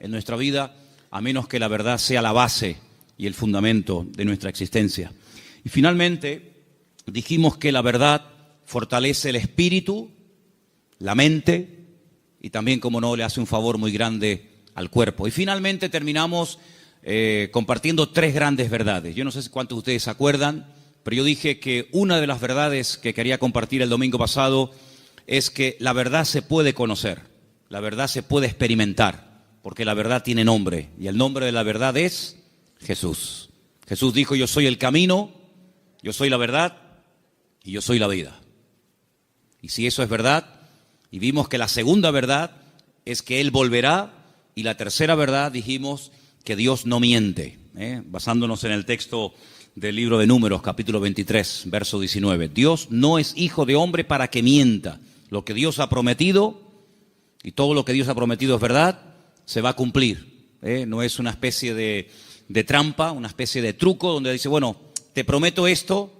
en nuestra vida a menos que la verdad sea la base y el fundamento de nuestra existencia. Y finalmente dijimos que la verdad fortalece el espíritu, la mente y también, como no, le hace un favor muy grande al cuerpo. Y finalmente terminamos compartiendo tres grandes verdades. Yo no sé cuántos de ustedes se acuerdan, pero yo dije que una de las verdades que quería compartir el domingo pasado es que la verdad se puede conocer, la verdad se puede experimentar, porque la verdad tiene nombre, y el nombre de la verdad es Jesús. Jesús dijo: yo soy el camino, yo soy la verdad y yo soy la vida. Y si eso es verdad, y vimos que la segunda verdad es que Él volverá, y la tercera verdad dijimos que Dios no miente, basándonos en el texto del libro de Números, capítulo 23, verso 19. Dios no es hijo de hombre para que mienta. Lo que Dios ha prometido, y todo lo que Dios ha prometido es verdad, se va a cumplir. No es una especie de trampa, una especie de truco donde dice: bueno, te prometo esto,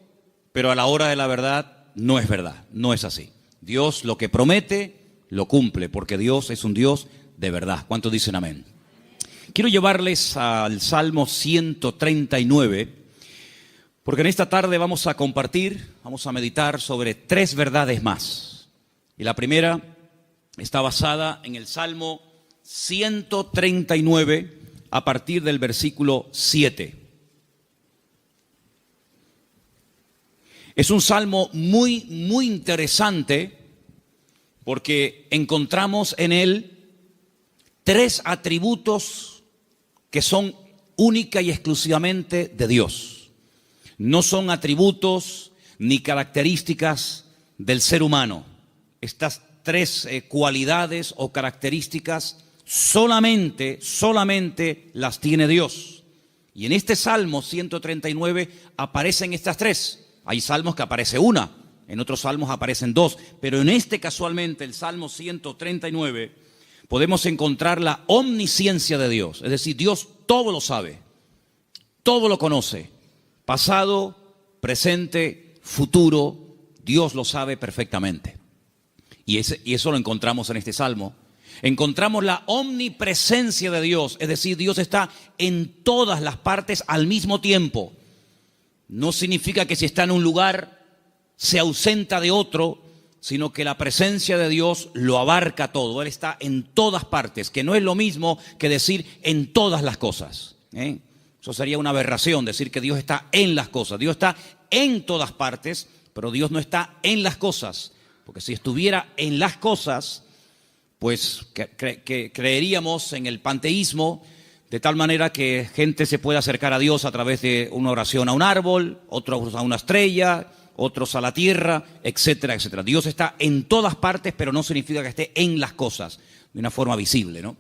pero a la hora de la verdad no es verdad. No es así. Dios lo que promete, lo cumple, porque Dios es un Dios de verdad. ¿Cuántos dicen amén? Quiero llevarles al Salmo 139, porque en esta tarde vamos a compartir, vamos a meditar sobre tres verdades más. Y la primera está basada en el Salmo 139, a partir del versículo 7. Es un salmo muy, muy interesante, porque encontramos en él tres atributos que son única y exclusivamente de Dios. No son atributos ni características del ser humano. Estas tres cualidades o características solamente las tiene Dios. Y en este Salmo 139 aparecen estas tres. Hay salmos que aparece una, en otros salmos aparecen dos, pero en este casualmente, el Salmo 139, podemos encontrar la omnisciencia de Dios. Es decir, Dios todo lo sabe, todo lo conoce, pasado, presente, futuro, Dios lo sabe perfectamente. Y eso lo encontramos en este salmo. Encontramos la omnipresencia de Dios, es decir, Dios está en todas las partes al mismo tiempo. No significa que si está en un lugar se ausenta de otro, sino que la presencia de Dios lo abarca todo. Él está en todas partes, que no es lo mismo que decir en todas las cosas. Eso sería una aberración, decir que Dios está en las cosas. Dios está en todas partes, pero Dios no está en las cosas. Porque si estuviera en las cosas, pues creeríamos en el panteísmo, de tal manera que gente se puede acercar a Dios a través de una oración a un árbol, otros a una estrella, otros a la tierra, etcétera, etcétera. Dios está en todas partes, pero no significa que esté en las cosas de una forma visible, ¿no?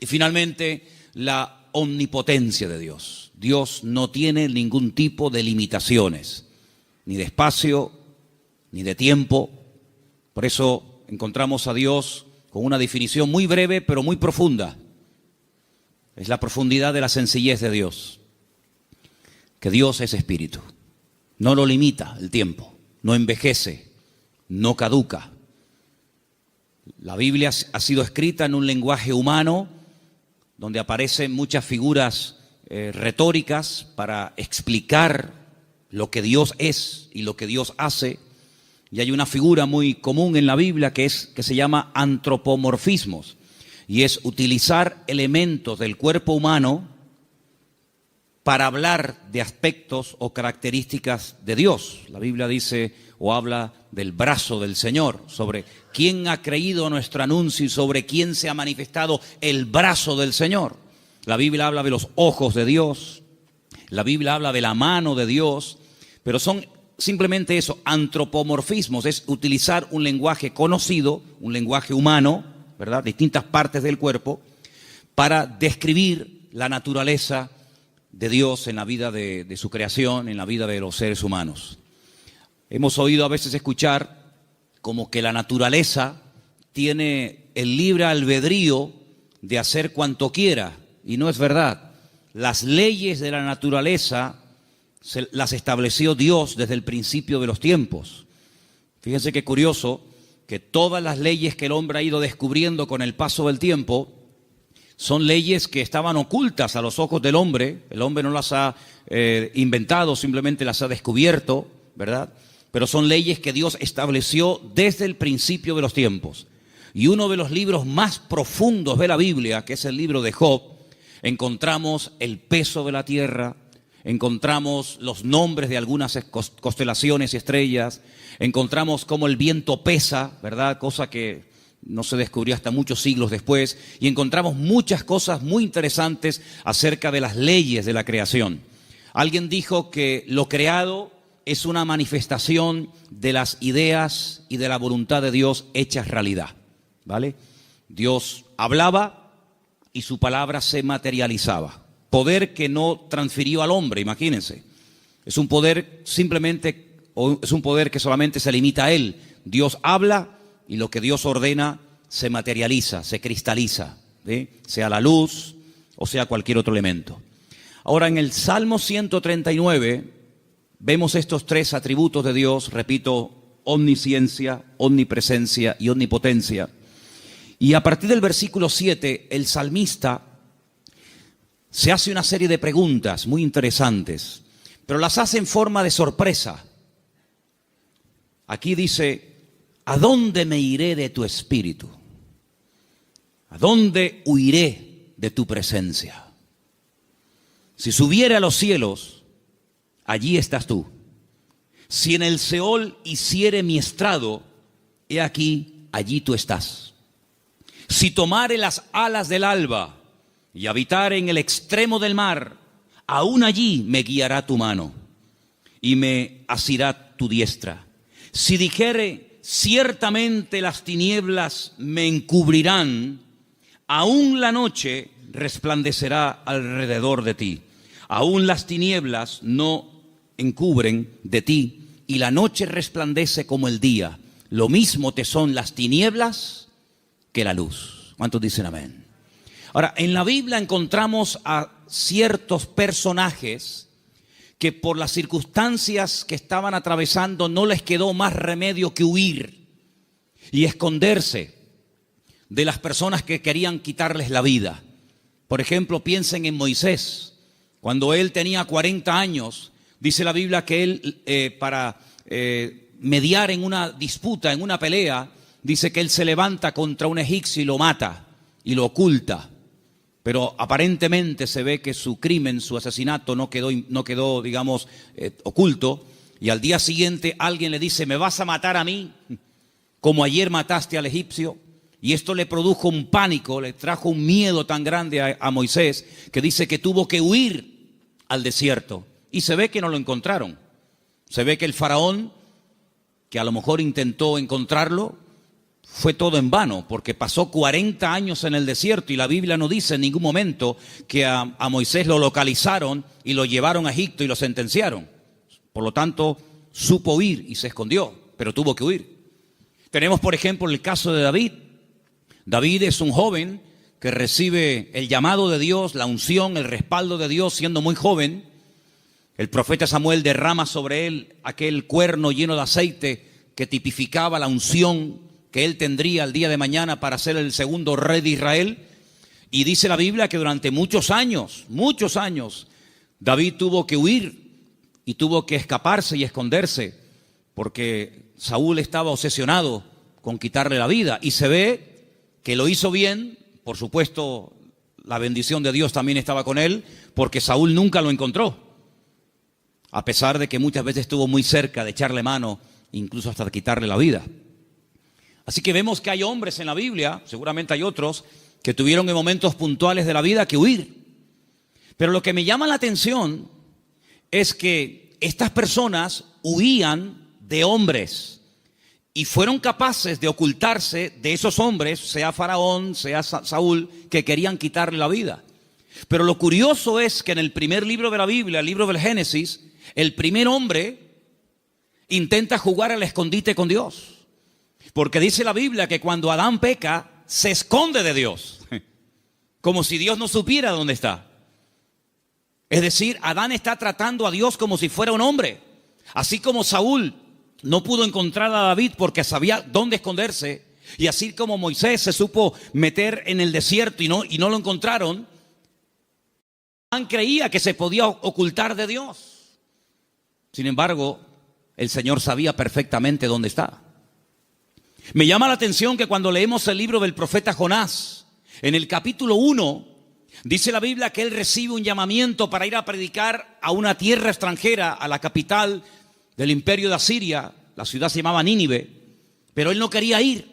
Y finalmente, la omnipotencia de Dios. Dios no tiene ningún tipo de limitaciones, ni de espacio, ni de tiempo. Por eso encontramos a Dios con una definición muy breve, pero muy profunda. Es la profundidad de la sencillez de Dios. Que Dios es espíritu. No lo limita el tiempo, no envejece, no caduca. La Biblia ha sido escrita en un lenguaje humano donde aparecen muchas figuras retóricas para explicar lo que Dios es y lo que Dios hace. Y hay una figura muy común en la Biblia que se llama antropomorfismos, y es utilizar elementos del cuerpo humano para hablar de aspectos o características de Dios. La Biblia dice o habla del brazo del Señor, sobre quién ha creído nuestro anuncio y sobre quién se ha manifestado el brazo del Señor. La Biblia habla de los ojos de Dios, la Biblia habla de la mano de Dios, pero son simplemente eso, antropomorfismos, es utilizar un lenguaje conocido, un lenguaje humano, ¿verdad?, distintas partes del cuerpo, para describir la naturaleza de Dios en la vida de su creación, en la vida de los seres humanos. Hemos oído a veces escuchar como que la naturaleza tiene el libre albedrío de hacer cuanto quiera, y no es verdad. Las leyes de la naturaleza las estableció Dios desde el principio de los tiempos. Fíjense qué curioso que todas las leyes que el hombre ha ido descubriendo con el paso del tiempo Son leyes que estaban ocultas a los ojos del hombre. El hombre no las ha inventado, simplemente las ha descubierto, ¿verdad? Pero son leyes que Dios estableció desde el principio de los tiempos. Y uno de los libros más profundos de la Biblia, que es el libro de Job, encontramos el peso de la tierra, encontramos los nombres de algunas constelaciones y estrellas, encontramos cómo el viento pesa, ¿verdad? Cosa que no se descubrió hasta muchos siglos después, y encontramos muchas cosas muy interesantes acerca de las leyes de la creación. Alguien dijo que lo creado es una manifestación de las ideas y de la voluntad de Dios hechas realidad, ¿vale? Dios hablaba y su palabra se materializaba. Poder que no transfirió al hombre, imagínense. Es un poder simplemente, o es un poder que solamente se limita a él. Dios habla y lo que Dios ordena se materializa, se cristaliza, ¿sí? Sea la luz o sea cualquier otro elemento. Ahora, en el Salmo 139 vemos estos tres atributos de Dios, repito, omnisciencia, omnipresencia y omnipotencia. Y a partir del versículo 7, el salmista se hace una serie de preguntas muy interesantes, pero las hace en forma de sorpresa. Aquí dice: ¿a dónde me iré de tu espíritu? ¿A dónde huiré de tu presencia? Si subiere a los cielos, allí estás tú. Si en el Seol hiciere mi estrado, he aquí, allí tú estás. Si tomare las alas del alba y habitare en el extremo del mar, aún allí me guiará tu mano y me asirá tu diestra. Si dijere: ciertamente las tinieblas me encubrirán, aún la noche resplandecerá alrededor de ti. Aún las tinieblas no encubren de ti, y la noche resplandece como el día. Lo mismo te son las tinieblas que la luz. ¿Cuántos dicen amén? Ahora, en la Biblia encontramos a ciertos personajes que por las circunstancias que estaban atravesando no les quedó más remedio que huir y esconderse de las personas que querían quitarles la vida. Por ejemplo, piensen en Moisés. Cuando él tenía 40 años, dice la Biblia que él, para mediar en una disputa, en una pelea, dice que él se levanta contra un egipcio y lo mata y lo oculta. Pero aparentemente se ve que su crimen, su asesinato no quedó, digamos, oculto. Y al día siguiente alguien le dice: ¿me vas a matar a mí como ayer mataste al egipcio? Y esto le produjo un pánico, le trajo un miedo tan grande a Moisés, que dice que tuvo que huir al desierto. Y se ve que no lo encontraron. Se ve que el faraón, que a lo mejor intentó encontrarlo, fue todo en vano, porque pasó 40 años en el desierto y la Biblia no dice en ningún momento que a Moisés lo localizaron y lo llevaron a Egipto y lo sentenciaron. Por lo tanto, supo huir y se escondió, pero tuvo que huir. Tenemos, por ejemplo, el caso de David. David es un joven que recibe el llamado de Dios, la unción, el respaldo de Dios siendo muy joven. El profeta Samuel derrama sobre él aquel cuerno lleno de aceite que tipificaba la unción que él tendría el día de mañana para ser el segundo rey de Israel. Y dice la Biblia que durante muchos años, David tuvo que huir y tuvo que escaparse y esconderse, porque Saúl estaba obsesionado con quitarle la vida. Y se ve que lo hizo bien, por supuesto, la bendición de Dios también estaba con él, porque Saúl nunca lo encontró, a pesar de que muchas veces estuvo muy cerca de echarle mano, incluso hasta de quitarle la vida. Así que vemos que hay hombres en la Biblia, seguramente hay otros, que tuvieron en momentos puntuales de la vida que huir. Pero lo que me llama la atención es que estas personas huían de hombres y fueron capaces de ocultarse de esos hombres, sea Faraón, sea Saúl, que querían quitarle la vida. Pero lo curioso es que en el primer libro de la Biblia, el libro del Génesis, el primer hombre intenta jugar al escondite con Dios. Porque dice la Biblia que cuando Adán peca, se esconde de Dios, como si Dios no supiera dónde está. Es decir, Adán está tratando a Dios como si fuera un hombre. Así como Saúl no pudo encontrar a David porque sabía dónde esconderse, Y así como Moisés se supo meter en el desierto y no lo encontraron, Abraham creía que se podía ocultar de Dios. Sin embargo, el Señor sabía perfectamente dónde está. Me llama la atención que cuando leemos el libro del profeta Jonás, en el capítulo 1, dice la Biblia que él recibe un llamamiento para ir a predicar a una tierra extranjera, a la capital del imperio de Asiria. La ciudad se llamaba Nínive, pero él no quería ir,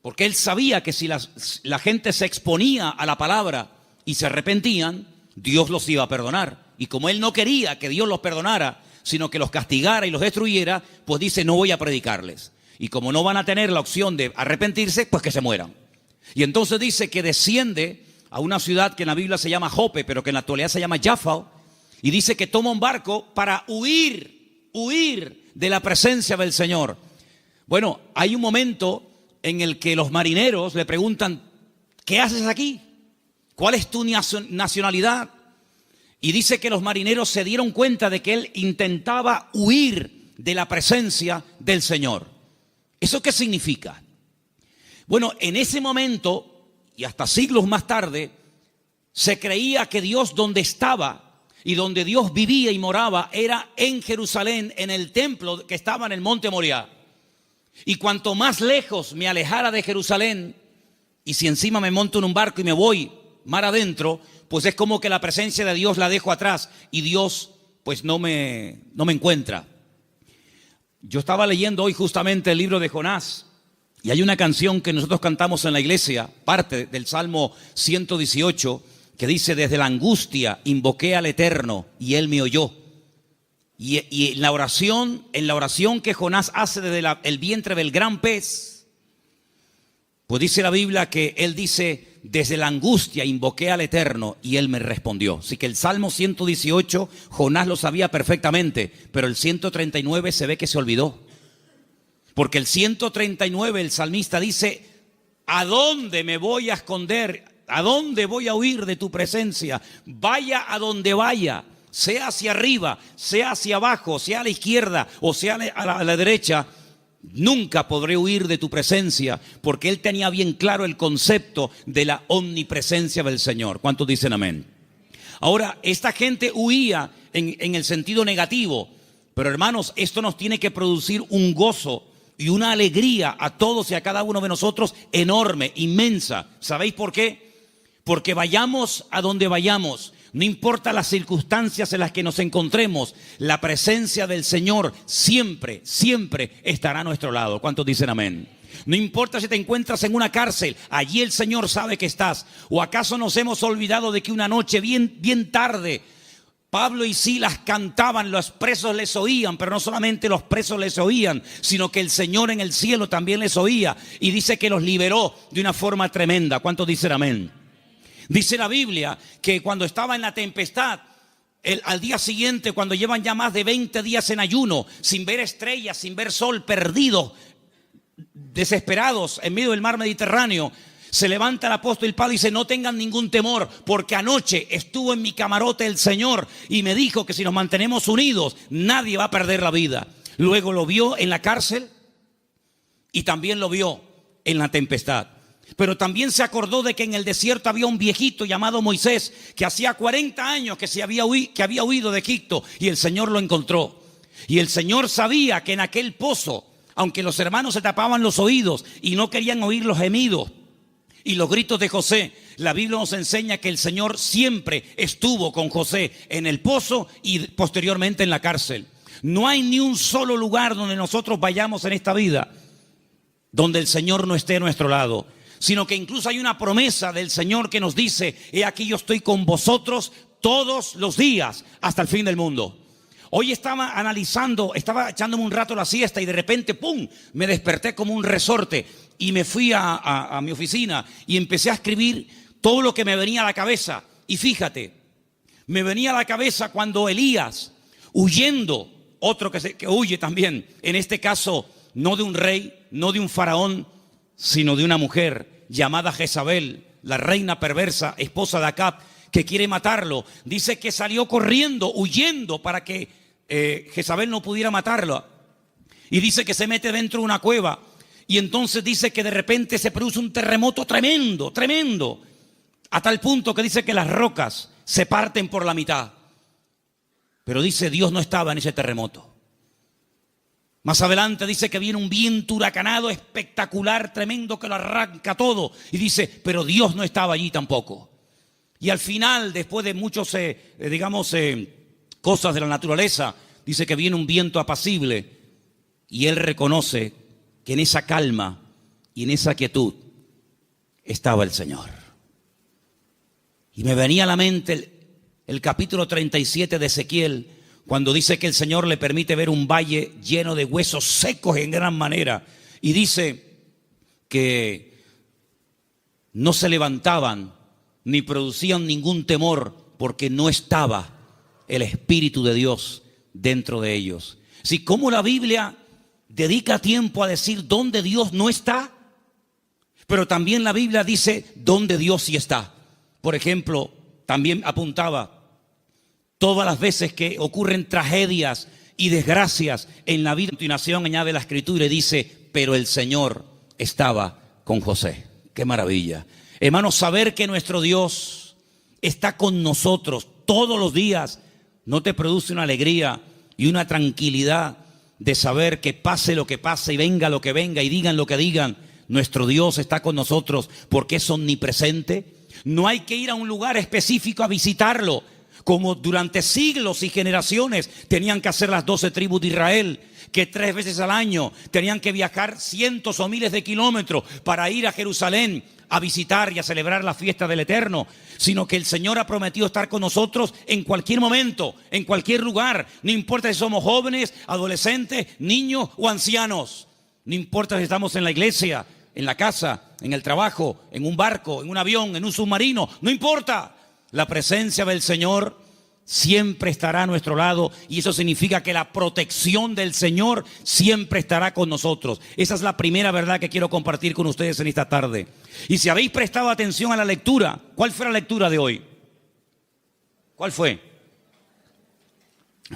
porque él sabía que si la gente se exponía a la palabra y se arrepentían, Dios los iba a perdonar. Y como él no quería que Dios los perdonara, sino que los castigara y los destruyera, pues dice, no voy a predicarles. Y como no van a tener la opción de arrepentirse, pues que se mueran. Y entonces dice que desciende a una ciudad que en la Biblia se llama Jope, pero que en la actualidad se llama Jaffa, y dice que toma un barco para huir de la presencia del Señor. Bueno, hay un momento en el que los marineros le preguntan, ¿qué haces aquí? ¿Cuál es tu nacionalidad? Y dice que los marineros se dieron cuenta de que él intentaba huir de la presencia del Señor. ¿Eso qué significa? Bueno, en ese momento, y hasta siglos más tarde, se creía que Dios donde estaba y donde Dios vivía y moraba era en Jerusalén, en el templo que estaba en el monte Moriah. Y cuanto más lejos me alejara de Jerusalén, y si encima me monto en un barco y me voy mar adentro, pues es como que la presencia de Dios la dejo atrás y Dios pues no me encuentra. Yo estaba leyendo hoy justamente el libro de Jonás y hay una canción que nosotros cantamos en la iglesia, parte del Salmo 118, que dice, desde la angustia invoqué al Eterno y Él me oyó. Y en la oración que Jonás hace desde el vientre del gran pez, pues dice la Biblia que él dice, desde la angustia invoqué al Eterno y Él me respondió. Así que el Salmo 118, Jonás lo sabía perfectamente, pero el 139 se ve que se olvidó. Porque el 139, el salmista dice, ¿a dónde me voy a esconder? ¿A dónde voy a huir de tu presencia? Vaya a donde vaya, sea hacia arriba, sea hacia abajo, sea a la izquierda o sea a la derecha, nunca podré huir de tu presencia, porque él tenía bien claro el concepto de la omnipresencia del Señor. ¿Cuántos dicen amén? Ahora, esta gente huía en el sentido negativo, pero hermanos, esto nos tiene que producir un gozo y una alegría a todos y a cada uno de nosotros enorme, inmensa. ¿Sabéis por qué? Porque vayamos a donde vayamos, no importa las circunstancias en las que nos encontremos, la presencia del Señor siempre, siempre estará a nuestro lado. ¿Cuántos dicen amén? No importa si te encuentras en una cárcel, allí el Señor sabe que estás. ¿O acaso nos hemos olvidado de que una noche bien tarde Pablo y Silas cantaban, los presos les oían, pero no solamente los presos les oían, sino que el Señor en el cielo también les oía y dice que los liberó de una forma tremenda? ¿Cuántos dicen amén? Dice la Biblia que cuando estaba en la tempestad, al día siguiente, cuando llevan ya más de 20 días en ayuno, sin ver estrellas, sin ver sol, perdidos, desesperados en medio del mar Mediterráneo, se levanta el apóstol Pablo y dice, no tengan ningún temor, porque anoche estuvo en mi camarote el Señor y me dijo que si nos mantenemos unidos, nadie va a perder la vida. Luego lo vio en la cárcel y también lo vio en la tempestad. Pero también se acordó de que en el desierto había un viejito llamado Moisés, que hacía 40 años que había huido de Egipto, y el Señor lo encontró. Y el Señor sabía que en aquel pozo, aunque los hermanos se tapaban los oídos y no querían oír los gemidos y los gritos de José, la Biblia nos enseña que el Señor siempre estuvo con José en el pozo y posteriormente en la cárcel. No hay ni un solo lugar donde nosotros vayamos en esta vida donde el Señor no esté a nuestro lado, sino que incluso hay una promesa del Señor que nos dice, he aquí yo estoy con vosotros todos los días hasta el fin del mundo. Hoy estaba analizando, estaba echándome un rato la siesta y de repente, ¡pum!, me desperté como un resorte y me fui a mi oficina y empecé a escribir todo lo que me venía a la cabeza. Y fíjate, me venía a la cabeza cuando Elías, huyendo, otro que huye también, en este caso no de un rey, no de un faraón, sino de una mujer llamada Jezabel, la reina perversa, esposa de Acab, que quiere matarlo. Dice que salió corriendo, huyendo para que Jezabel no pudiera matarlo. Y dice que se mete dentro de una cueva Y entonces dice que de repente se produce un terremoto tremendo, tremendo, a tal punto que dice que las rocas se parten por la mitad. Pero dice, Dios no estaba en ese terremoto. Más adelante dice que viene un viento huracanado espectacular, tremendo, que lo arranca todo. Y dice, pero Dios no estaba allí tampoco. Y al final, después de muchos, cosas de la naturaleza, dice que viene un viento apacible. Y él reconoce que en esa calma y en esa quietud estaba el Señor. Y me venía a la mente el capítulo 37 de Ezequiel, cuando dice que el Señor le permite ver un valle lleno de huesos secos en gran manera. Y dice que no se levantaban ni producían ningún temor porque no estaba el Espíritu de Dios dentro de ellos. Si como la Biblia dedica tiempo a decir dónde Dios no está, pero también la Biblia dice dónde Dios sí está. Por ejemplo, también apuntaba todas las veces que ocurren tragedias y desgracias en la vida. A continuación añade la Escritura y dice, pero el Señor estaba con José. ¡Qué maravilla! Hermanos, saber que nuestro Dios está con nosotros todos los días, ¿no te produce una alegría y una tranquilidad de saber que pase lo que pase y venga lo que venga y digan lo que digan? Nuestro Dios está con nosotros porque es omnipresente. No hay que ir a un lugar específico a visitarlo, como durante siglos y generaciones tenían que hacer las 12 tribus de Israel, que 3 veces al año tenían que viajar cientos o miles de kilómetros para ir a Jerusalén a visitar y a celebrar la fiesta del Eterno, sino que el Señor ha prometido estar con nosotros en cualquier momento, en cualquier lugar, no importa si somos jóvenes, adolescentes, niños o ancianos, no importa si estamos en la iglesia, en la casa, en el trabajo, en un barco, en un avión, en un submarino, no importa. La presencia del Señor siempre estará a nuestro lado y eso significa que la protección del Señor siempre estará con nosotros. Esa es la primera verdad que quiero compartir con ustedes en esta tarde. Y si habéis prestado atención a la lectura, ¿cuál fue la lectura de hoy? ¿Cuál fue?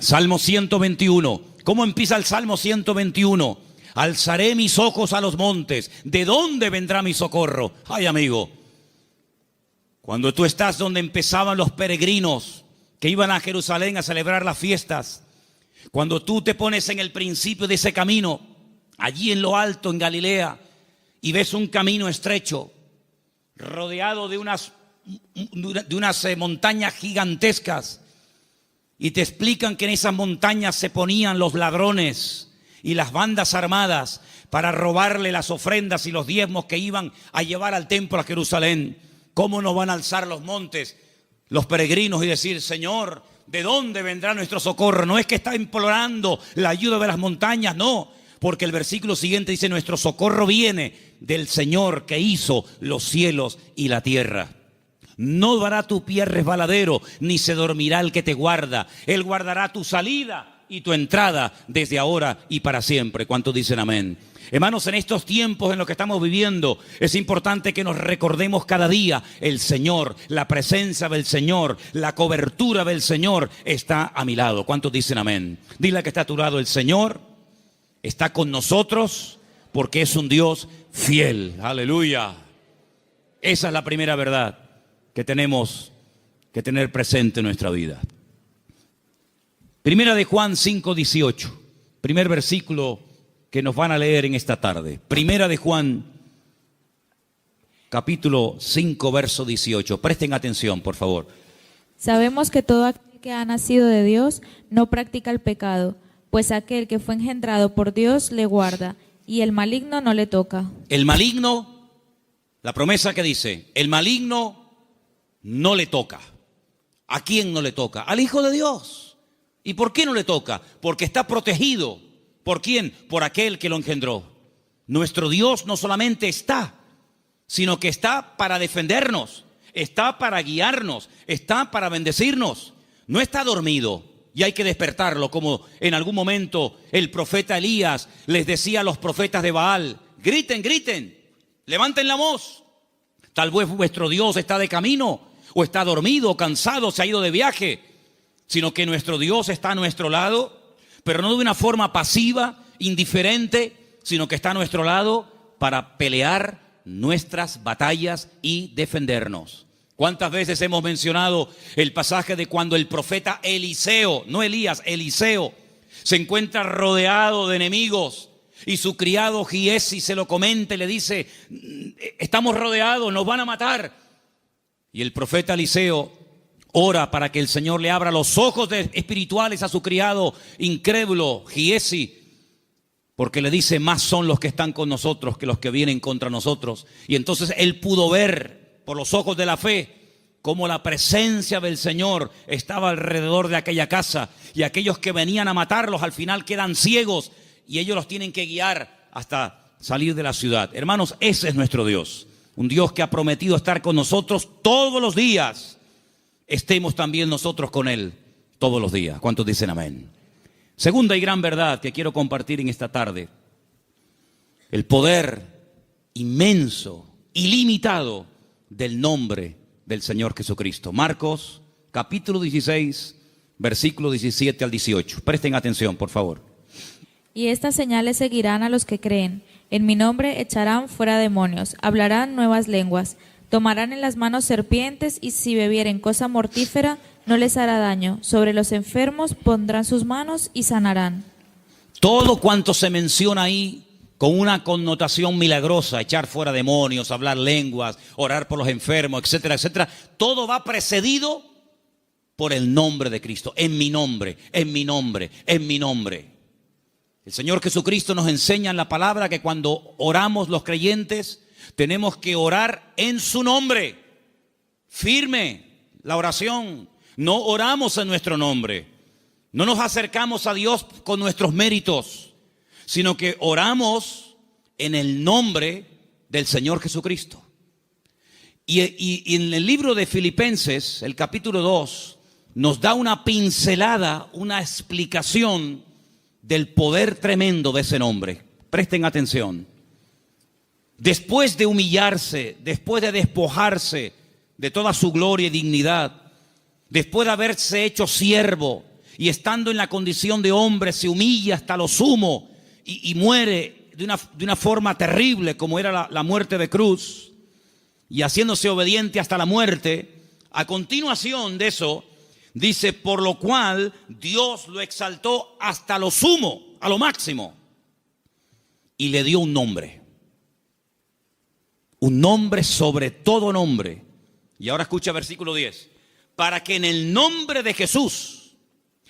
Salmo 121. ¿Cómo empieza el Salmo 121? Alzaré mis ojos a los montes. ¿De dónde vendrá mi socorro? Ay, amigo, cuando tú estás donde empezaban los peregrinos que iban a Jerusalén a celebrar las fiestas, cuando tú te pones en el principio de ese camino, allí en lo alto, en Galilea, y ves un camino estrecho, rodeado de unas montañas gigantescas, y te explican que en esas montañas se ponían los ladrones y las bandas armadas para robarle las ofrendas y los diezmos que iban a llevar al templo a Jerusalén. ¿Cómo nos van a alzar los montes los peregrinos y decir, Señor, ¿de dónde vendrá nuestro socorro? No es que está implorando la ayuda de las montañas, no, porque el versículo siguiente dice, nuestro socorro viene del Señor que hizo los cielos y la tierra. No dará tu pie resbaladero, ni se dormirá el que te guarda. Él guardará tu salida y tu entrada desde ahora y para siempre. ¿Cuántos dicen amén? Hermanos, en estos tiempos en los que estamos viviendo, es importante que nos recordemos cada día, el Señor, la presencia del Señor, la cobertura del Señor está a mi lado. ¿Cuántos dicen amén? Dile que está a tu lado, el Señor está con nosotros porque es un Dios fiel. Aleluya. Esa es la primera verdad que tenemos que tener presente en nuestra vida. Primera de Juan 5:18, primer versículo que nos van a leer en esta tarde. Primera de Juan, capítulo 5, verso 18. Presten atención, por favor. Sabemos que todo aquel que ha nacido de Dios no practica el pecado, pues aquel que fue engendrado por Dios le guarda, y el maligno no le toca. El maligno, la promesa que dice, el maligno no le toca. ¿A quién no le toca? Al Hijo de Dios. ¿Y por qué no le toca? Porque está protegido. ¿Por quién? Por aquel que lo engendró. Nuestro Dios no solamente está, sino que está para defendernos, está para guiarnos, está para bendecirnos. No está dormido y hay que despertarlo, como en algún momento el profeta Elías les decía a los profetas de Baal, griten, griten, levanten la voz. Tal vez vuestro Dios está de camino, o está dormido, cansado, se ha ido de viaje, sino que nuestro Dios está a nuestro lado, pero no de una forma pasiva, indiferente, sino que está a nuestro lado para pelear nuestras batallas y defendernos. ¿Cuántas veces hemos mencionado el pasaje de cuando el profeta Eliseo, no Elías, Eliseo, se encuentra rodeado de enemigos y su criado Giesi se lo comenta y le dice: estamos rodeados, nos van a matar? Y el profeta Eliseo ora para que el Señor le abra los ojos espirituales a su criado incrédulo Giesi, porque le dice: más son los que están con nosotros que los que vienen contra nosotros. Y entonces él pudo ver por los ojos de la fe cómo la presencia del Señor estaba alrededor de aquella casa, y aquellos que venían a matarlos al final quedan ciegos y ellos los tienen que guiar hasta salir de la ciudad. Hermanos, ese es nuestro Dios, un Dios que ha prometido estar con nosotros todos los días. Estemos también nosotros con Él todos los días. ¿Cuántos dicen amén? Segunda y gran verdad que quiero compartir en esta tarde: el poder inmenso, ilimitado del nombre del Señor Jesucristo. Marcos capítulo 16, versículo 17 al 18. Presten atención, por favor. Y estas señales seguirán a los que creen. En mi nombre echarán fuera demonios, hablarán nuevas lenguas, tomarán en las manos serpientes, y si bebieren cosa mortífera no les hará daño. Sobre los enfermos pondrán sus manos y sanarán. Todo cuanto se menciona ahí con una connotación milagrosa, echar fuera demonios, hablar lenguas, orar por los enfermos, etcétera, etcétera, todo va precedido por el nombre de Cristo. En mi nombre, en mi nombre, en mi nombre. El Señor Jesucristo nos enseña en la palabra que cuando oramos los creyentes tenemos que orar en su nombre. Firme la oración. No oramos en nuestro nombre. No nos acercamos a Dios con nuestros méritos, sino que oramos en el nombre del Señor Jesucristo. Y en el libro de Filipenses, el capítulo 2, nos da una pincelada, una explicación del poder tremendo de ese nombre. Presten atención. Después de humillarse, después de despojarse de toda su gloria y dignidad, después de haberse hecho siervo y estando en la condición de hombre, se humilla hasta lo sumo y muere de una forma terrible, como era la muerte de cruz, y haciéndose obediente hasta la muerte. A continuación de eso dice: por lo cual Dios lo exaltó hasta lo sumo, a lo máximo, y le dio un nombre sobre todo nombre. Y ahora escucha versículo 10: para que en el nombre de Jesús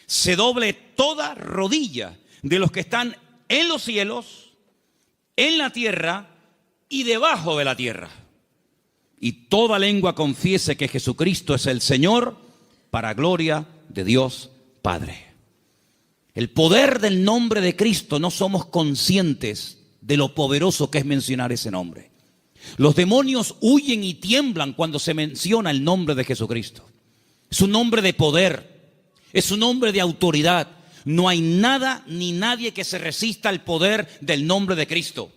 se doble toda rodilla de los que están en los cielos, en la tierra y debajo de la tierra, y toda lengua confiese que Jesucristo es el Señor, para gloria de Dios Padre. El poder del nombre de Cristo, no somos conscientes de lo poderoso que es mencionar ese nombre. Los demonios huyen y tiemblan cuando se menciona el nombre de Jesucristo. Es un nombre de poder, es un nombre de autoridad. No hay nada ni nadie que se resista al poder del nombre de Cristo.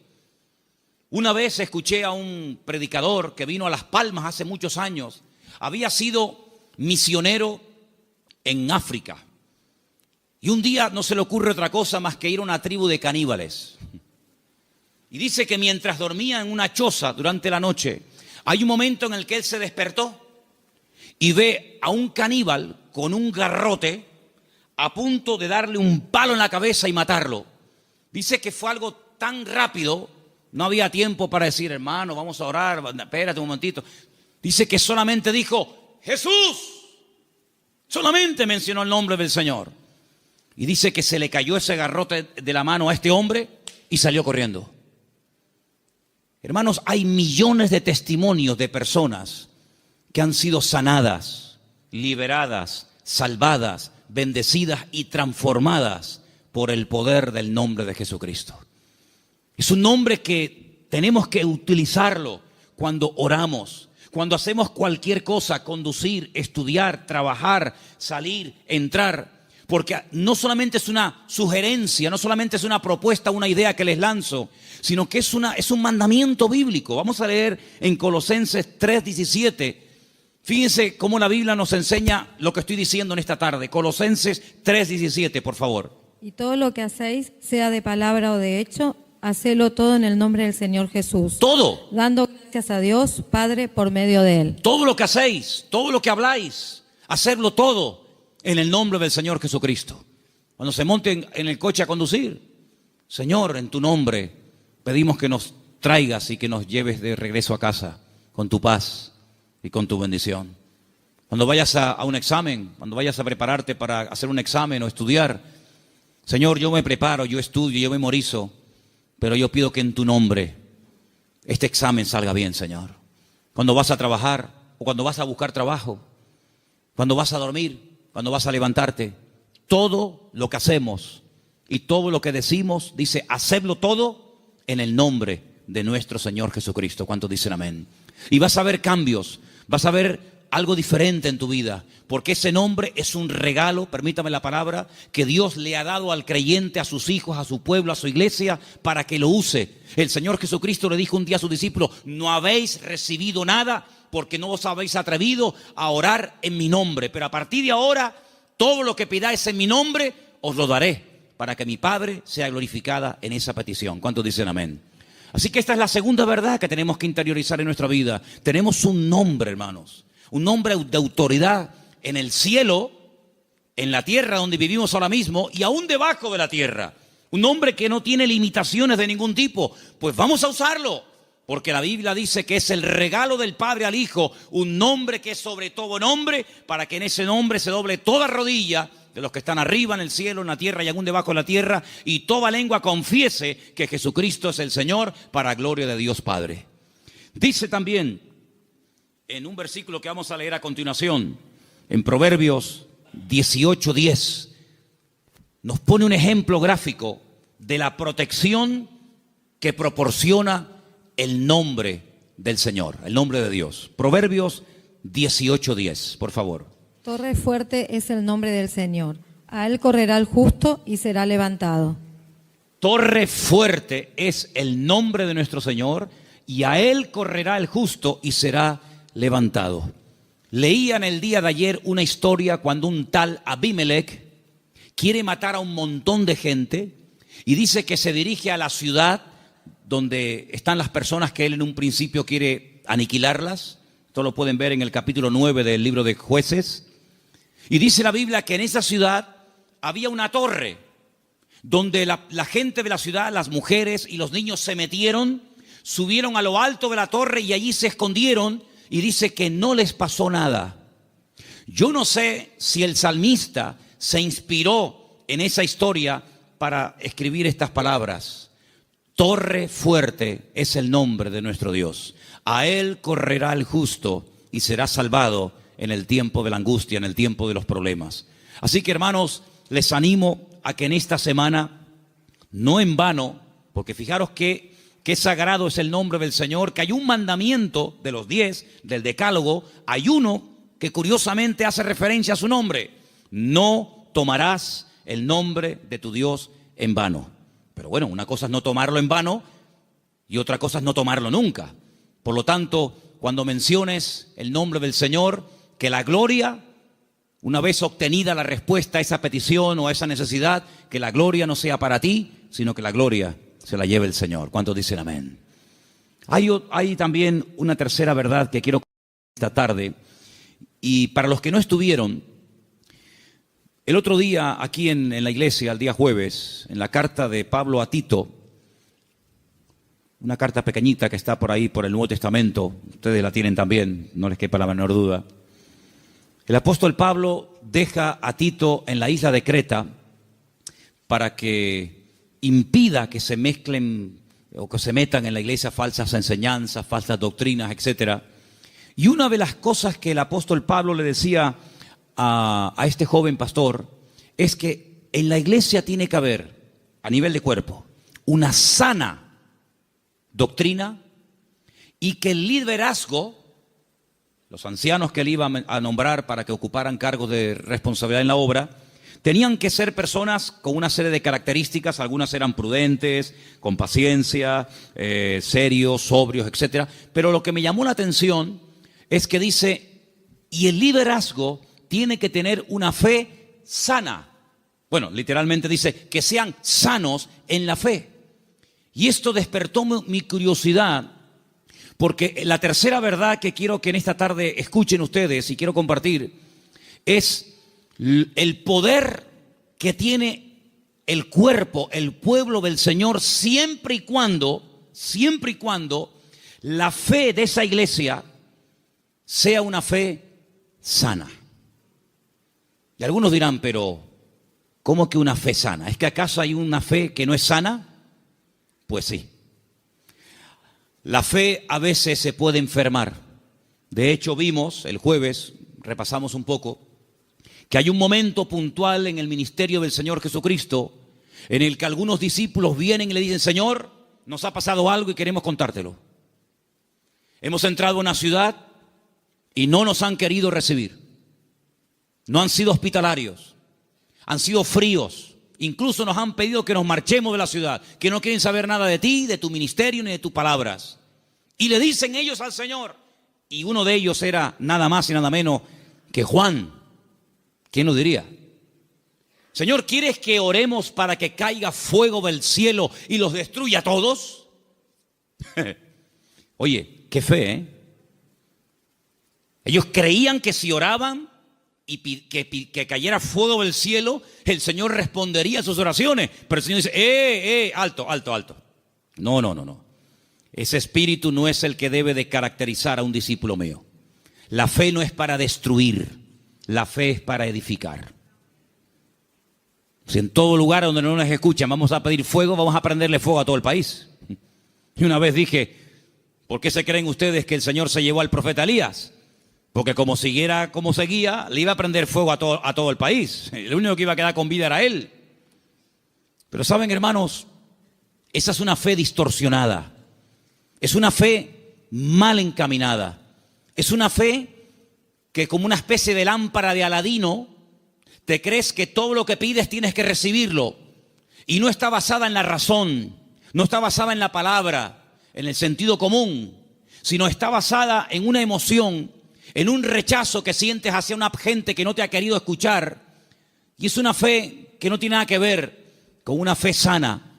Una vez escuché a un predicador que vino a Las Palmas hace muchos años. Había sido misionero en África. Y un día no se le ocurre otra cosa más que ir a una tribu de caníbales. Y dice que mientras dormía en una choza durante la noche, hay un momento en el que él se despertó y ve a un caníbal con un garrote a punto de darle un palo en la cabeza y matarlo. Dice que fue algo tan rápido, no había tiempo para decir: hermano, vamos a orar, espérate un momentito. Dice que solamente dijo: Jesús. Solamente mencionó el nombre del Señor. Y dice que se le cayó ese garrote de la mano a este hombre y salió corriendo. Hermanos, hay millones de testimonios de personas que han sido sanadas, liberadas, salvadas, bendecidas y transformadas por el poder del nombre de Jesucristo. Es un nombre que tenemos que utilizarlo cuando oramos, cuando hacemos cualquier cosa: conducir, estudiar, trabajar, salir, entrar. Porque no solamente es una sugerencia, no solamente es una propuesta, una idea que les lanzo, sino que es un mandamiento bíblico. Vamos a leer en Colosenses 3:17. Fíjense cómo la Biblia nos enseña lo que estoy diciendo en esta tarde. Colosenses 3:17, por favor. Y todo lo que hacéis, sea de palabra o de hecho, Hacelo todo en el nombre del Señor Jesús. Todo. Dando gracias a Dios, Padre, por medio de Él. Todo lo que hacéis, todo lo que habláis, hacerlo todo en el nombre del Señor Jesucristo. Cuando se monten en el coche a conducir, Señor, en tu nombre pedimos que nos traigas y que nos lleves de regreso a casa con tu paz y con tu bendición. Cuando vayas a un examen, cuando vayas a prepararte para hacer un examen o estudiar, Señor, yo me preparo, yo estudio, yo memorizo, pero yo pido que en tu nombre este examen salga bien, Señor. Cuando vas a trabajar o cuando vas a buscar trabajo, cuando vas a dormir, cuando vas a levantarte, todo lo que hacemos y todo lo que decimos, dice, hacedlo todo en el nombre de nuestro Señor Jesucristo. ¿Cuántos dicen amén? Y vas a ver cambios, vas a ver algo diferente en tu vida, porque ese nombre es un regalo, permítame la palabra, que Dios le ha dado al creyente, a sus hijos, a su pueblo, a su iglesia, para que lo use. El Señor Jesucristo le dijo un día a sus discípulos, no habéis recibido nada porque no os habéis atrevido a orar en mi nombre, pero a partir de ahora, todo lo que pidáis en mi nombre, os lo daré, para que mi Padre sea glorificada en esa petición. ¿Cuántos dicen amén? Así que esta es la segunda verdad que tenemos que interiorizar en nuestra vida. Tenemos un nombre, hermanos, un nombre de autoridad en el cielo, en la tierra donde vivimos ahora mismo y aún debajo de la tierra. Un nombre que no tiene limitaciones de ningún tipo. Pues vamos a usarlo, porque la Biblia dice que es el regalo del Padre al Hijo, un nombre que es sobre todo nombre, para que en ese nombre se doble toda rodilla de los que están arriba en el cielo, en la tierra y aún debajo de la tierra, y toda lengua confiese que Jesucristo es el Señor, para gloria de Dios Padre. Dice también en un versículo que vamos a leer a continuación, en Proverbios 18:10, nos pone un ejemplo gráfico de la protección que proporciona el nombre del Señor, el nombre de Dios. Proverbios 18:10, por favor. Torre fuerte es el nombre del Señor. A Él correrá el justo y será levantado. Torre fuerte es el nombre de nuestro Señor, y a Él correrá el justo y será levantado. Leía en el día de ayer una historia cuando un tal Abimelech quiere matar a un montón de gente y dice que se dirige a la ciudad donde están las personas que él en un principio quiere aniquilarlas. Esto lo pueden ver en el capítulo 9 del libro de Jueces. Y dice la Biblia que en esa ciudad había una torre donde la gente de la ciudad, las mujeres y los niños se metieron, subieron a lo alto de la torre y allí se escondieron, y dice que no les pasó nada. Yo no sé si el salmista se inspiró en esa historia para escribir estas palabras. Torre fuerte es el nombre de nuestro Dios. A Él correrá el justo y será salvado en el tiempo de la angustia, en el tiempo de los problemas. Así que, hermanos, les animo a que en esta semana, no en vano, porque fijaros que sagrado es el nombre del Señor, que hay un mandamiento de los 10, del decálogo, hay uno que curiosamente hace referencia a su nombre. No tomarás el nombre de tu Dios en vano. Pero bueno, una cosa es no tomarlo en vano y otra cosa es no tomarlo nunca. Por lo tanto, cuando menciones el nombre del Señor, que la gloria, una vez obtenida la respuesta a esa petición o a esa necesidad, que la gloria no sea para ti, sino que la gloria se la lleve el Señor. ¿Cuántos dicen amén? Hay también una tercera verdad que quiero compartir esta tarde. Y para los que no estuvieron, el otro día aquí en la iglesia, el día jueves, en la carta de Pablo a Tito, una carta pequeñita que está por ahí por el Nuevo Testamento, ustedes la tienen también, no les quepa la menor duda. El apóstol Pablo deja a Tito en la isla de Creta para que impida que se mezclen o que se metan en la iglesia falsas enseñanzas, falsas doctrinas, etc. Y una de las cosas que el apóstol Pablo le decía a este joven pastor es que en la iglesia tiene que haber, a nivel de cuerpo, una sana doctrina, y que el liderazgo, los ancianos que él iba a nombrar para que ocuparan cargos de responsabilidad en la obra, tenían que ser personas con una serie de características. Algunas eran prudentes, con paciencia, serios, sobrios, etc. Pero lo que me llamó la atención es que dice, y el liderazgo tiene que tener una fe sana. Bueno, literalmente dice que sean sanos en la fe. Y esto despertó mi curiosidad, porque la tercera verdad que quiero que en esta tarde escuchen ustedes y quiero compartir es el poder que tiene el cuerpo, el pueblo del Señor, siempre y cuando la fe de esa iglesia sea una fe sana. Y algunos dirán, pero ¿cómo que una fe sana? ¿Es que acaso hay una fe que no es sana? Pues sí. La fe a veces se puede enfermar. De hecho, vimos el jueves, repasamos un poco, que hay un momento puntual en el ministerio del Señor Jesucristo en el que algunos discípulos vienen y le dicen, Señor, nos ha pasado algo y queremos contártelo. Hemos entrado a una ciudad y no nos han querido recibir. No han sido hospitalarios, han sido fríos. Incluso nos han pedido que nos marchemos de la ciudad, que no quieren saber nada de ti, de tu ministerio, ni de tus palabras. Y le dicen ellos al Señor, y uno de ellos era nada más y nada menos que Juan. ¿Quién lo diría? Señor, ¿quieres que oremos para que caiga fuego del cielo y los destruya a todos? Oye, qué fe, ¿eh? Ellos creían que si oraban y que cayera fuego del cielo, el Señor respondería a sus oraciones. Pero el Señor dice, alto. No. Ese espíritu no es el que debe de caracterizar a un discípulo mío. La fe no es para destruir, la fe es para edificar. Si en todo lugar donde no nos escuchan vamos a pedir fuego, vamos a prenderle fuego a todo el país. Y una vez dije, ¿por qué se creen ustedes que el Señor se llevó al profeta Elías? Porque como siguiera como seguía, le iba a prender fuego a todo el país. El único que iba a quedar con vida era él. Pero saben, hermanos, esa es una fe distorsionada. Es una fe mal encaminada. Es una fe que, como una especie de lámpara de Aladino, te crees que todo lo que pides tienes que recibirlo. Y no está basada en la razón, no está basada en la palabra, en el sentido común, sino está basada en una emoción, en un rechazo que sientes hacia una gente que no te ha querido escuchar. Y es una fe que no tiene nada que ver con una fe sana,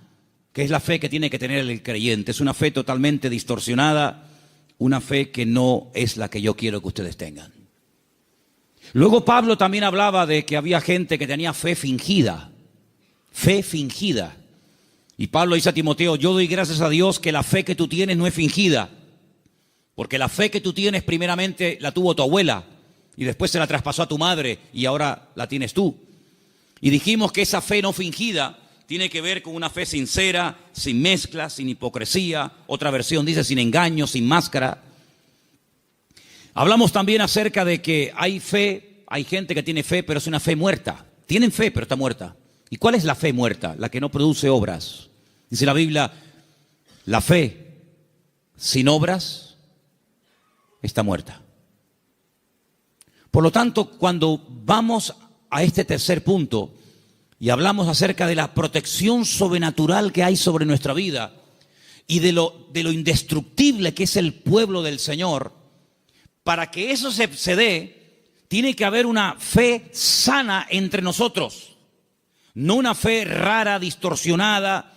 que es la fe que tiene que tener el creyente. Es una fe totalmente distorsionada, una fe que no es la que yo quiero que ustedes tengan. Luego Pablo también hablaba de que había gente que tenía fe fingida. Fe fingida. Y Pablo dice a Timoteo, yo doy gracias a Dios que la fe que tú tienes no es fingida. Porque la fe que tú tienes primeramente la tuvo tu abuela y después se la traspasó a tu madre y ahora la tienes tú. Y dijimos que esa fe no fingida tiene que ver con una fe sincera, sin mezcla, sin hipocresía. Otra versión dice sin engaño, sin máscara. Hablamos también acerca de que hay fe, hay gente que tiene fe, pero es una fe muerta. Tienen fe, pero está muerta. ¿Y cuál es la fe muerta? La que no produce obras. Dice la Biblia, la fe sin obras está muerta. Por lo tanto, cuando vamos a este tercer punto y hablamos acerca de la protección sobrenatural que hay sobre nuestra vida y de lo indestructible que es el pueblo del Señor, para que eso se dé, tiene que haber una fe sana entre nosotros, no una fe rara, distorsionada,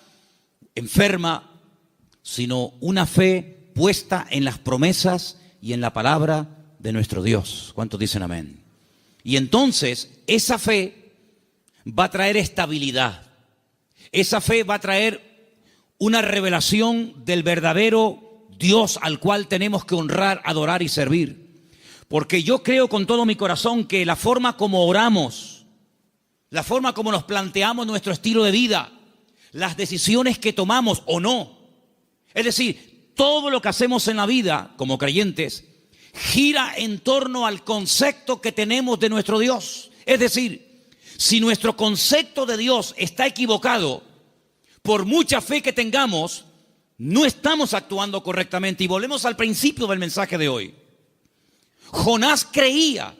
enferma, sino una fe puesta en las promesas y en la palabra de nuestro Dios. ¿Cuántos dicen amén? Y entonces esa fe va a traer estabilidad. Esa fe va a traer una revelación del verdadero Dios al cual tenemos que honrar, adorar y servir. Porque yo creo con todo mi corazón que la forma como oramos, la forma como nos planteamos nuestro estilo de vida, las decisiones que tomamos o no, es decir, todo lo que hacemos en la vida como creyentes gira en torno al concepto que tenemos de nuestro Dios. Es decir, si nuestro concepto de Dios está equivocado, por mucha fe que tengamos, no estamos actuando correctamente. Y volvemos al principio del mensaje de hoy. Jonás creía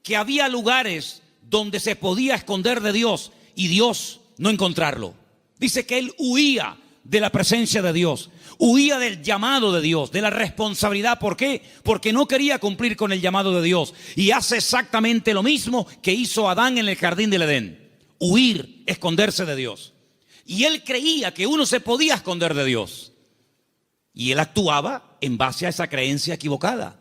que había lugares donde se podía esconder de Dios y Dios no encontrarlo. Dice que él huía de la presencia de Dios, huía del llamado de Dios, de la responsabilidad. ¿Por qué? Porque no quería cumplir con el llamado de Dios. Y hace exactamente lo mismo que hizo Adán en el jardín del Edén: huir, esconderse de Dios. Y él creía que uno se podía esconder de Dios. Y él actuaba en base a esa creencia equivocada.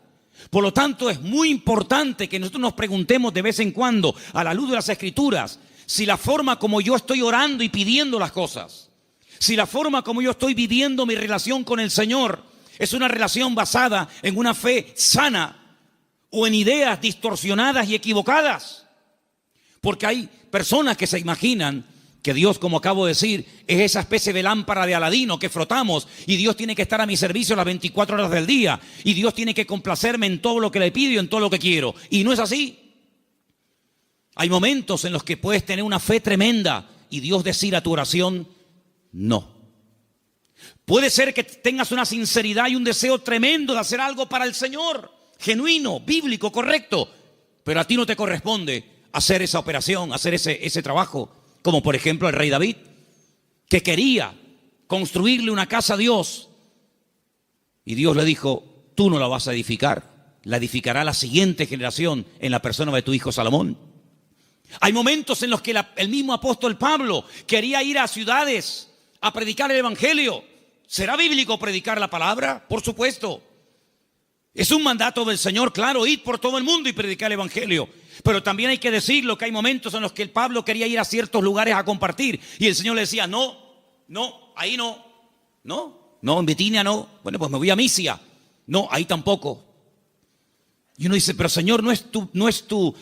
Por lo tanto, es muy importante que nosotros nos preguntemos de vez en cuando, a la luz de las Escrituras, si la forma como yo estoy orando y pidiendo las cosas, si la forma como yo estoy viviendo mi relación con el Señor es una relación basada en una fe sana o en ideas distorsionadas y equivocadas. Porque hay personas que se imaginan que Dios, como acabo de decir, es esa especie de lámpara de Aladino que frotamos y Dios tiene que estar a mi servicio las 24 horas del día y Dios tiene que complacerme en todo lo que le pido y en todo lo que quiero. Y no es así. Hay momentos en los que puedes tener una fe tremenda y Dios decir a tu oración, no. Puede ser que tengas una sinceridad y un deseo tremendo de hacer algo para el Señor, genuino, bíblico, correcto, pero a ti no te corresponde hacer esa operación, hacer ese trabajo. Como por ejemplo el rey David, que quería construirle una casa a Dios. Y Dios le dijo, tú no la vas a edificar, la edificará la siguiente generación en la persona de tu hijo Salomón. Hay momentos en los que el mismo apóstol Pablo quería ir a ciudades a predicar el evangelio. ¿Será bíblico predicar la palabra? Por supuesto. Es un mandato del Señor, claro, ir por todo el mundo y predicar el evangelio. Pero también hay que decirlo que hay momentos en los que el Pablo quería ir a ciertos lugares a compartir y el Señor le decía, no, ahí no, en Bitinia no, bueno, pues me voy a Misia, no, ahí tampoco. Y uno dice, pero Señor, ¿no es tu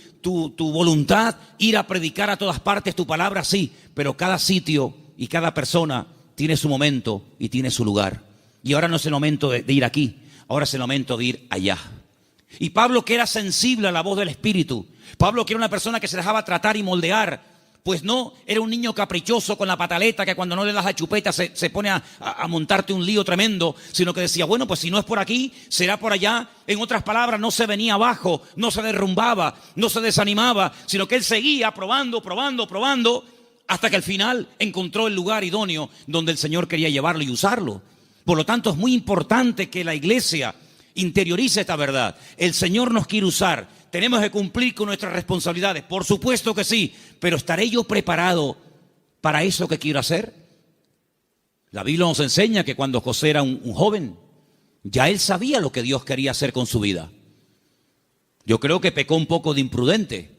voluntad ir a predicar a todas partes tu palabra? Sí, pero cada sitio y cada persona tiene su momento y tiene su lugar. Y ahora no es el momento de ir aquí, ahora es el momento de ir allá. Y Pablo, que era sensible a la voz del Espíritu, Pablo, que era una persona que se dejaba tratar y moldear, pues no era un niño caprichoso con la pataleta que cuando no le das la chupeta se pone a montarte un lío tremendo, sino que decía, bueno, pues si no es por aquí, será por allá. En otras palabras, no se venía abajo, no se derrumbaba, no se desanimaba, sino que él seguía probando, hasta que al final encontró el lugar idóneo donde el Señor quería llevarlo y usarlo. Por lo tanto, es muy importante que la iglesia interiorice esta verdad. El Señor nos quiere usar. Tenemos que cumplir con nuestras responsabilidades. Por supuesto que sí. Pero ¿estaré yo preparado para eso que quiero hacer? La Biblia nos enseña que cuando José era un joven, ya él sabía lo que Dios quería hacer con su vida. Yo creo que pecó un poco de imprudente.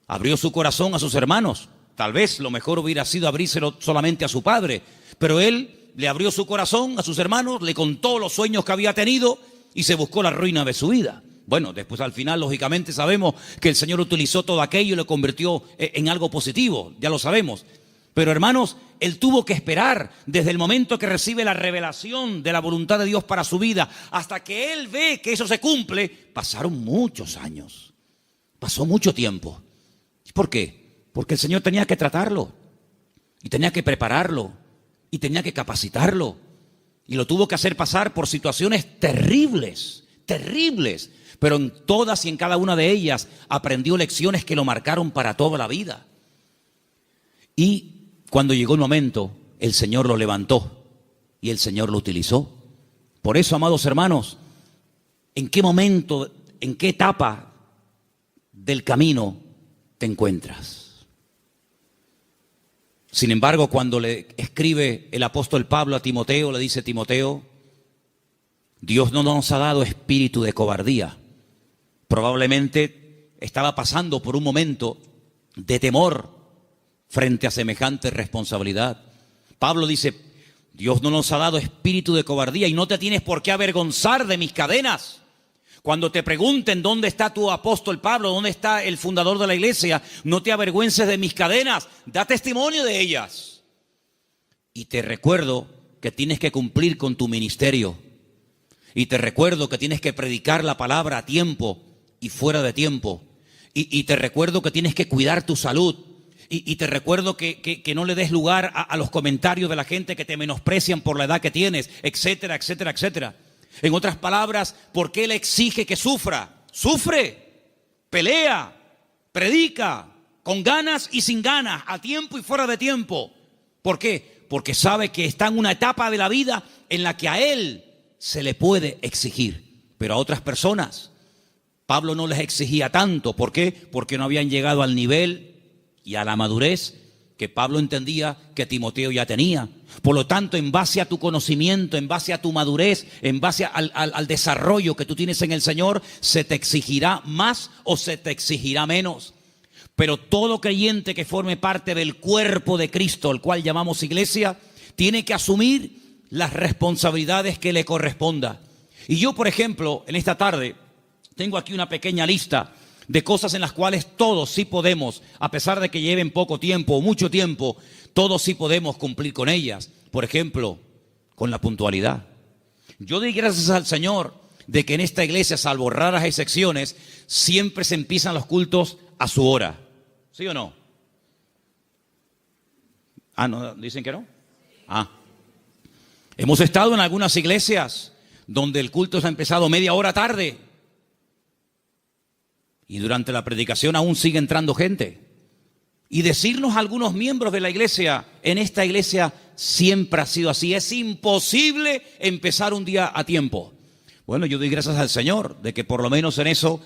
Abrió su corazón a sus hermanos. Tal vez lo mejor hubiera sido abrírselo solamente a su padre. Pero él le abrió su corazón a sus hermanos, le contó los sueños que había tenido y se buscó la ruina de su vida. Bueno, después al final, lógicamente, sabemos que el Señor utilizó todo aquello y lo convirtió en algo positivo, ya lo sabemos. Pero hermanos, él tuvo que esperar desde el momento que recibe la revelación de la voluntad de Dios para su vida, hasta que él ve que eso se cumple, pasaron muchos años, pasó mucho tiempo. ¿Por qué? Porque el Señor tenía que tratarlo, y tenía que prepararlo, y tenía que capacitarlo. Y lo tuvo que hacer pasar por situaciones terribles, pero en todas y en cada una de ellas aprendió lecciones que lo marcaron para toda la vida. Y cuando llegó el momento, el Señor lo levantó y el Señor lo utilizó. Por eso, amados hermanos, ¿en qué momento, en qué etapa del camino te encuentras? Sin embargo, cuando le escribe el apóstol Pablo a Timoteo, le dice: Timoteo, Dios no nos ha dado espíritu de cobardía. Probablemente estaba pasando por un momento de temor frente a semejante responsabilidad. Pablo dice: Dios no nos ha dado espíritu de cobardía y no te tienes por qué avergonzar de mis cadenas. Cuando te pregunten dónde está tu apóstol Pablo, dónde está el fundador de la iglesia, no te avergüences de mis cadenas, da testimonio de ellas. Y te recuerdo que tienes que cumplir con tu ministerio. Y te recuerdo que tienes que predicar la palabra a tiempo y fuera de tiempo. Y te recuerdo que tienes que cuidar tu salud. Y te recuerdo que no le des lugar a los comentarios de la gente que te menosprecian por la edad que tienes, etcétera, etcétera, etcétera. En otras palabras, ¿por qué Él exige que sufra? Sufre, pelea, predica, con ganas y sin ganas, a tiempo y fuera de tiempo. ¿Por qué? Porque sabe que está en una etapa de la vida en la que a Él se le puede exigir, pero a otras personas Pablo no les exigía tanto. ¿Por qué? Porque no habían llegado al nivel y a la madurez que Pablo entendía que Timoteo ya tenía. Por lo tanto, en base a tu conocimiento, en base a tu madurez, en base al desarrollo que tú tienes en el Señor, se te exigirá más o se te exigirá menos. Pero todo creyente que forme parte del cuerpo de Cristo, el cual llamamos iglesia, tiene que asumir las responsabilidades que le corresponda. Y yo, por ejemplo, en esta tarde, tengo aquí una pequeña lista de cosas en las cuales todos sí podemos, a pesar de que lleven poco tiempo o mucho tiempo, todos sí podemos cumplir con ellas. Por ejemplo, con la puntualidad. Yo doy gracias al Señor de que en esta iglesia, salvo raras excepciones, siempre se empiezan los cultos a su hora. ¿Sí o no? ¿No? ¿Dicen que no? Hemos estado en algunas iglesias donde el culto se ha empezado media hora tarde. Y durante la predicación aún sigue entrando gente. Y decirnos a algunos miembros de la iglesia, en esta iglesia siempre ha sido así. Es imposible empezar un día a tiempo. Bueno, yo doy gracias al Señor de que por lo menos en eso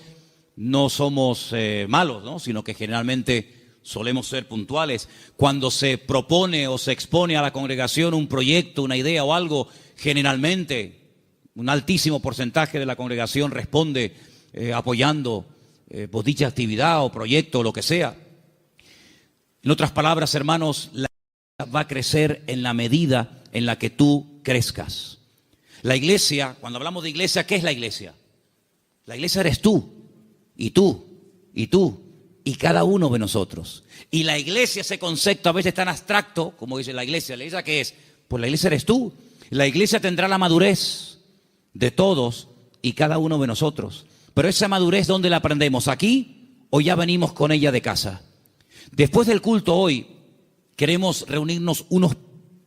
no somos malos, ¿no? Sino que generalmente solemos ser puntuales. Cuando se propone o se expone a la congregación un proyecto, una idea o algo, generalmente un altísimo porcentaje de la congregación responde apoyando pues dicha actividad o proyecto o lo que sea. En otras palabras, hermanos, la iglesia va a crecer en la medida en la que tú crezcas. La iglesia, cuando hablamos de iglesia, ¿qué es la iglesia? La iglesia eres tú, y tú, y tú, y cada uno de nosotros. Y la iglesia, ese concepto a veces tan abstracto, como dice la iglesia ¿qué es? Pues la iglesia eres tú. La iglesia tendrá la madurez de todos y cada uno de nosotros. Pero esa madurez, ¿dónde la aprendemos? ¿Aquí o ya venimos con ella de casa? Después del culto hoy, queremos reunirnos unos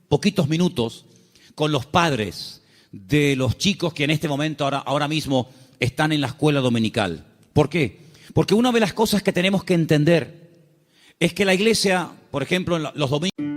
poquitos minutos con los padres de los chicos que en este momento, ahora mismo, están en la escuela dominical. ¿Por qué? Porque una de las cosas que tenemos que entender es que la iglesia, por ejemplo, en los domingos...